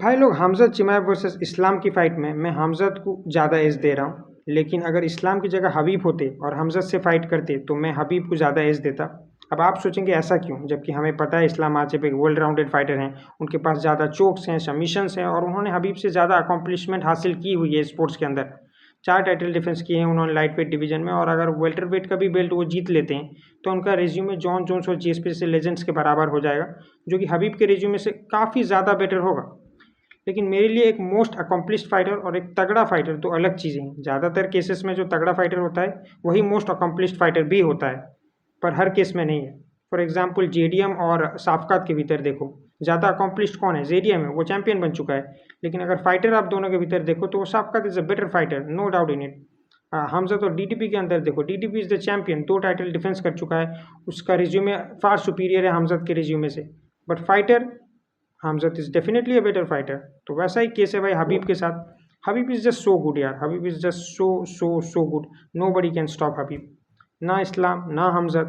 भाई लोग, हमज़ा चिमाएव वर्सेस इस्लाम की फ़ाइट में मैं हमज़ा को ज़्यादा एज दे रहा हूँ। लेकिन अगर इस्लाम की जगह हबीब होते और हमज़ा से फ़ाइट करते तो मैं हबीब को ज़्यादा एज देता। अब आप सोचेंगे ऐसा क्यों? जबकि हमें पता है इस्लाम माचेप एक वेल राउंडेड फाइटर हैं, उनके पास ज़्यादा चोक्स हैं, सबमिशंस हैं और उन्होंने हबीब से ज़्यादा अकॉम्प्लिशमेंट हासिल की हुई है स्पोर्ट्स के अंदर। 4 टाइटल डिफेंस किए हैं उन्होंने लाइट वेट डिवीजन में, और अगर वेल्टर वेट का भी बेल्ट वो जीत लेते हैं तो उनका रिज्यूमे जॉन जोन्स और जीएसपी से लेजेंड्स के बराबर हो जाएगा, जो कि हबीब के रिज्यूमे से काफ़ी ज़्यादा बेटर होगा। लेकिन मेरे लिए एक मोस्ट अकम्प्लिश्ड फाइटर और एक तगड़ा फाइटर तो अलग चीज़ें हैं। ज़्यादातर केसेस में जो तगड़ा फाइटर होता है वही मोस्ट अकम्प्लिश्ड फाइटर भी होता है, पर हर केस में नहीं है। फॉर एग्जाम्पल जेडीएम और साफकात के भीतर देखो, ज़्यादा अकम्प्लिश्ड कौन है? जेडीएम है, वो चैंपियन बन चुका है। लेकिन अगर फाइटर आप दोनों के भीतर देखो तो वो Shavkat is a better fighter, no doubt in it. Hamza तो डीटीपी के अंदर देखो, DDP is the champion, 2 title defence कर चुका है, उसका रिज्यूमे फार सुपीरियर है हमजा के रिज्यूमे से। But fighter, Hamza is definitely a better fighter. तो वैसा ही केस है भाई हबीब के साथ। Habib is just so good यार, Habib is just so so so good. Nobody can stop Habib. ना इस्लाम ना हमज़ा,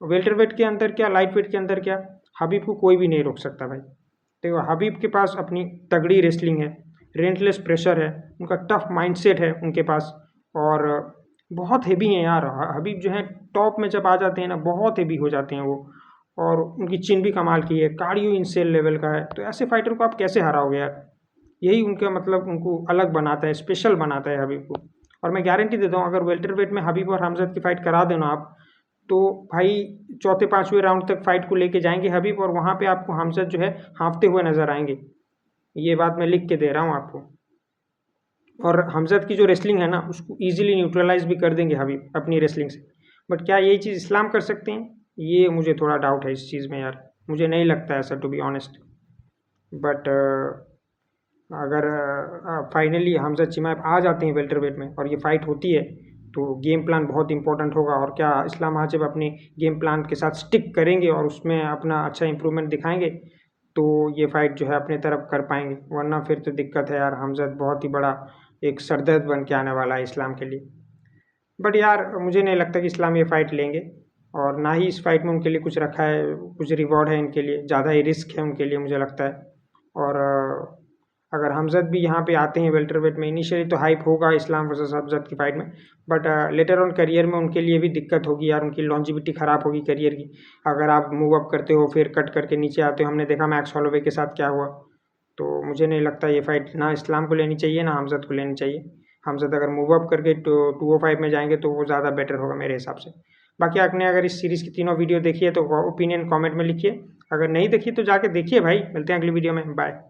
वेल्टरवेट के अंदर क्या, लाइट वेट के अंदर क्या, हबीब को कोई भी नहीं रोक सकता भाई। देखो हबीब के पास अपनी तगड़ी रेसलिंग है, रेंटलेस प्रेशर है, उनका टफ माइंडसेट है उनके पास, और बहुत हेवी हैं यार। हबीब जो है टॉप में जब आ जाते हैं ना, बहुत हेवी हो जाते हैं वो। और उनकी चिन भी कमाल की है, कार्डियो इंसेल लेवल का है। तो ऐसे फाइटर को आप कैसे हराओगे यार? यही उनका मतलब उनको अलग बनाता है, स्पेशल बनाता है हबीब को। और मैं गारंटी देता हूँ, अगर वेल्टरवेट में हबीब और हमज़ा की फ़ाइट करा देना आप, तो भाई चौथे पाँचवें राउंड तक फ़ाइट को लेके जाएंगे हबीब, और वहाँ पे आपको हमज़ा जो है हाँफते हुए नजर आएंगे। ये बात मैं लिख के दे रहा हूँ आपको। और हमज़ा की जो रेसलिंग है ना, उसको ईजिली न्यूट्रलाइज भी कर देंगे हबीब अपनी रेसलिंग से। बट क्या यही चीज़ इस्लाम कर सकते हैं? ये मुझे थोड़ा डाउट है इस चीज़ में यार। मुझे नहीं लगता ऐसा, टू बी ऑनेस्ट। बट अगर फाइनली हमज़ा चिमाएव आ जाते हैं वेल्टरवेट में और ये फाइट होती है, तो गेम प्लान बहुत इंपॉर्टेंट होगा। और क्या इस्लाम माचेव अपने गेम प्लान के साथ स्टिक करेंगे और उसमें अपना अच्छा इंप्रूवमेंट दिखाएंगे, तो ये फाइट जो है अपने तरफ कर पाएंगे। वरना फिर तो दिक्कत है यार, हमज़ा बहुत ही बड़ा एक सरदर्द बन के आने वाला है इस्लाम के लिए। बट यार मुझे नहीं लगता कि इस्लाम ये फ़ाइट लेंगे, और ना ही इस फाइट में उनके लिए कुछ रखा है, कुछ रिवॉर्ड है इनके लिए, ज़्यादा ही रिस्क है उनके लिए मुझे लगता है। और अगर हमज़द भी यहाँ पे आते हैं वेल्टरवेट में, इनिशियली तो हाइप होगा इस्लाम वर्सेस हमज़द की फ़ाइट में। बट लेटर ऑन करियर में उनके लिए भी दिक्कत होगी यार, उनकी लॉन्जिविटी ख़राब होगी करियर की। अगर आप मूव अप करते हो फिर कट करके नीचे आते हो, हमने देखा मैक्स हॉलोवे के साथ क्या हुआ। तो मुझे नहीं लगता ये फ़ाइट ना इस्लाम को लेनी चाहिए ना हमज़द को लेनी चाहिए। हमज़द अगर मूव अप करके 205 में जाएंगे तो वो ज़्यादा बेटर होगा मेरे हिसाब से। बाकी आपने अगर इस सीरीज़ की तीनों वीडियो देखी है तो ओपिनियन कमेंट में लिखिए, अगर नहीं देखी तो जाके देखिए भाई। मिलते हैं अगली वीडियो में, बाय।